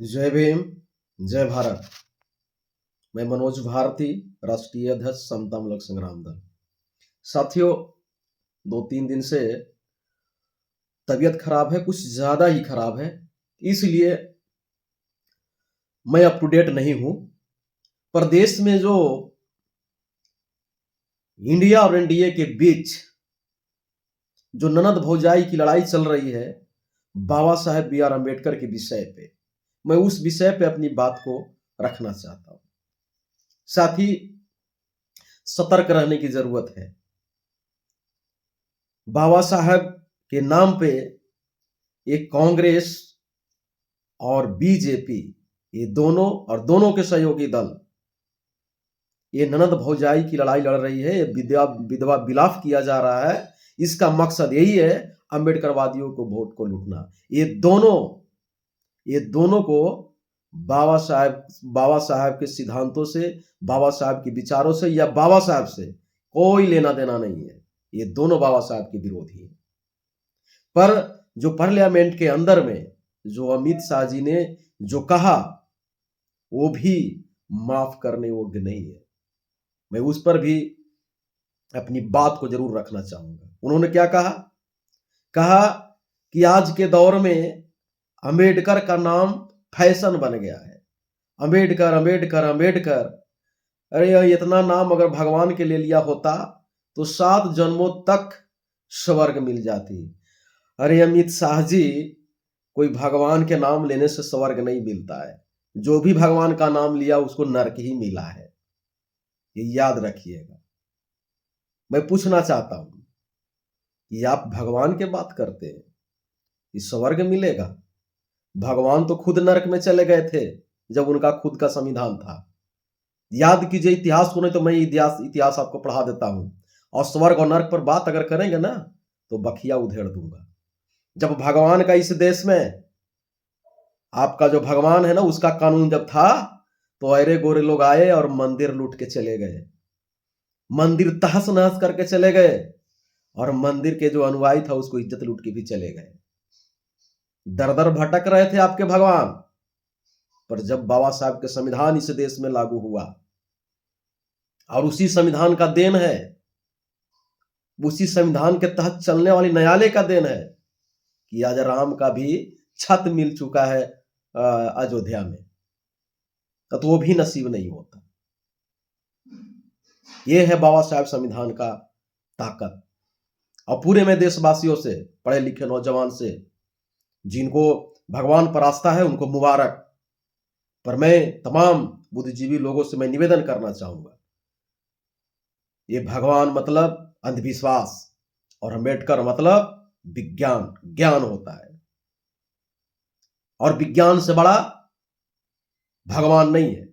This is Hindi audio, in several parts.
जय भीम, जय भारत। मैं मनोज भारती, राष्ट्रीय अध्यक्ष समतामूलक संग्राम दल। साथियों, 2-3 दिन से तबीयत खराब है, कुछ ज़्यादा ही खराब है, इसलिए मैं अप टू डेट नहीं हूँ। पर देश में जो इंडिया और एनडीए के बीच जो ननद भौजाई की लड़ाई चल रही है, बाबा साहेब बी आर अम्बेडकर के विषय पे, मैं उस विषय पे अपनी बात को रखना चाहता हूँ। साथ ही सतर्क रहने की जरूरत है। बाबा साहब के नाम पे एक कांग्रेस और बीजेपी, ये दोनों और दोनों के सहयोगी दल ये ननद भौजाई की लड़ाई लड़ रही है, ये विधवा विधवा विलाप किया जा रहा है। इसका मकसद यही है, अम्बेडकरवादियों को वोट को लूटना। ये दोनों को बाबा साहब के सिद्धांतों से, बाबा साहब के विचारों से या बाबा साहब से कोई लेना देना नहीं है। ये दोनों बाबा साहब के विरोधी हैं। पर जो पार्लियामेंट के अंदर में जो अमित शाह जी ने जो कहा, वो भी माफ करने योग्य नहीं है। मैं उस पर भी अपनी बात को जरूर रखना चाहूंगा। उन्होंने क्या कहा? कहा कि आज के दौर में अंबेडकर का नाम फैशन बन गया है। अंबेडकर अंबेडकर अंबेडकर। अरे इतना नाम अगर भगवान के ले लिया होता तो 7 जन्मों तक स्वर्ग मिल जाती। अरे अमित शाह जी, कोई भगवान के नाम लेने से स्वर्ग नहीं मिलता है। जो भी भगवान का नाम लिया उसको नरक ही मिला है, ये याद रखिएगा। मैं पूछना चाहता हूं कि आप भगवान की बात करते हैं, ये स्वर्ग मिलेगा? भगवान तो खुद नरक में चले गए थे जब उनका खुद का संविधान था। याद कीजिए इतिहास को, नहीं तो मैं इतिहास आपको पढ़ा देता हूं। और स्वर्ग और नरक पर बात अगर करेंगे ना तो बखिया उधेड़ दूंगा। जब भगवान का इस देश में, आपका जो भगवान है ना, उसका कानून जब था तो अरे गोरे लोग आए और मंदिर लूट के चले गए, मंदिर तहस नहस करके चले गए, और मंदिर के जो अनुयायी था उसको इज्जत लूट के भी चले गए। दर दर भटक रहे थे आपके भगवान। पर जब बाबा साहब के संविधान इस देश में लागू हुआ, और उसी संविधान का देन है, उसी संविधान के तहत चलने वाली न्यायालय का देन है कि आज राम का भी छत मिल चुका है अयोध्या में, तो वो भी नसीब नहीं होता। ये है बाबा साहब संविधान का ताकत। और पूरे में देशवासियों से, पढ़े लिखे नौजवान से, जिनको भगवान पर आस्था है उनको मुबारक। पर मैं तमाम बुद्धिजीवी लोगों से मैं निवेदन करना चाहूंगा, ये भगवान मतलब अंधविश्वास और अम्बेडकर मतलब विज्ञान, ज्ञान होता है। और विज्ञान से बड़ा भगवान नहीं है।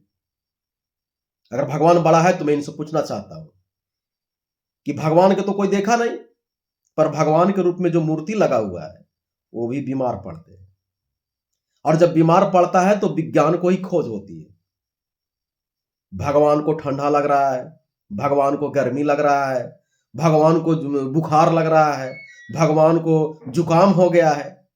अगर भगवान बड़ा है तो मैं इनसे पूछना चाहता हूं कि भगवान के तो कोई देखा नहीं, पर भगवान के रूप में जो मूर्ति लगा हुआ है वो भी बीमार पड़ते हैं। और जब बीमार पड़ता है तो विज्ञान को ही खोज होती है। भगवान को ठंडा लग रहा है, भगवान को गर्मी लग रहा है, भगवान को बुखार लग रहा है, भगवान को जुकाम हो गया है,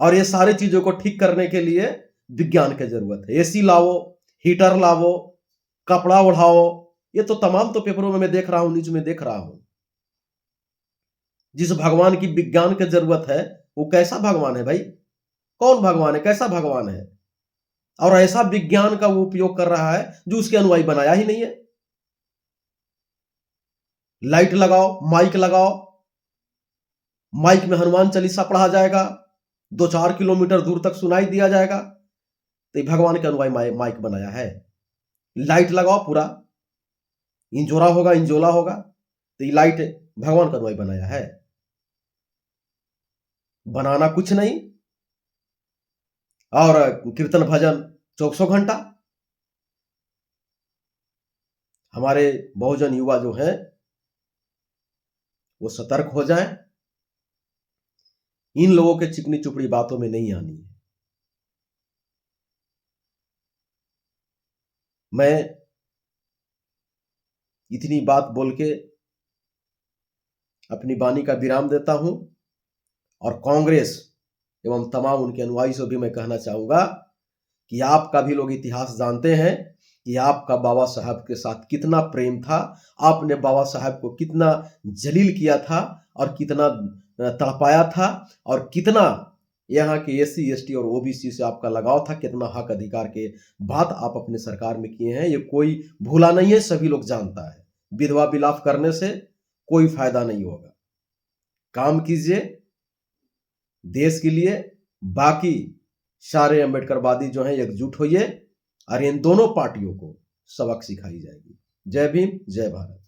और ये सारी चीजों को ठीक करने के लिए विज्ञान की जरूरत है। एसी लाओ, हीटर लाओ, कपड़ा उठाओ, ये तो तमाम तो पेपरों में मैं देख रहा हूं, न्यूज में देख रहा हूं। जिस भगवान की विज्ञान की जरूरत है वो कैसा भगवान है भाई? कौन भगवान है? कैसा भगवान है? और ऐसा विज्ञान का वो उपयोग कर रहा है जो उसके अनुयायी बनाया ही नहीं है। लाइट लगाओ, माइक लगाओ, माइक में हनुमान चालीसा पढ़ा जाएगा, 2-4 किलोमीटर दूर तक सुनाई दिया जाएगा, तो ये भगवान के अनुयायी माइक बनाया है। लाइट लगाओ, पूरा इंजोला होगा, तो ये लाइट भगवान का अनुयायी बनाया है। बनाना कुछ नहीं, और कीर्तन भजन 24 घंटा। हमारे बहुजन युवा जो हैं वो सतर्क हो जाएं, इन लोगों के चिकनी चुपड़ी बातों में नहीं आनी है। मैं इतनी बात बोल के अपनी वाणी का विराम देता हूं। और कांग्रेस एवं तमाम उनके अनुयायी से भी मैं कहना चाहूँगा कि आपका भी लोग इतिहास जानते हैं कि आपका बाबा साहब के साथ कितना प्रेम था, आपने बाबा साहब को कितना जलील किया था और कितना तड़पाया था और कितना यहाँ के एससी, एसटी और ओबीसी से आपका लगाव था, कितना हक अधिकार के बात आप अपने सरकार में किए हैं, ये कोई भूला नहीं है, सभी लोग जानता है। विधवा विलाप करने से कोई फायदा नहीं होगा। काम कीजिए देश के लिए, बाकी सारे अम्बेडकरवादी जो हैं एकजुट होइए और इन दोनों पार्टियों को सबक सिखाई जाएगी। जय भीम, जय भारत।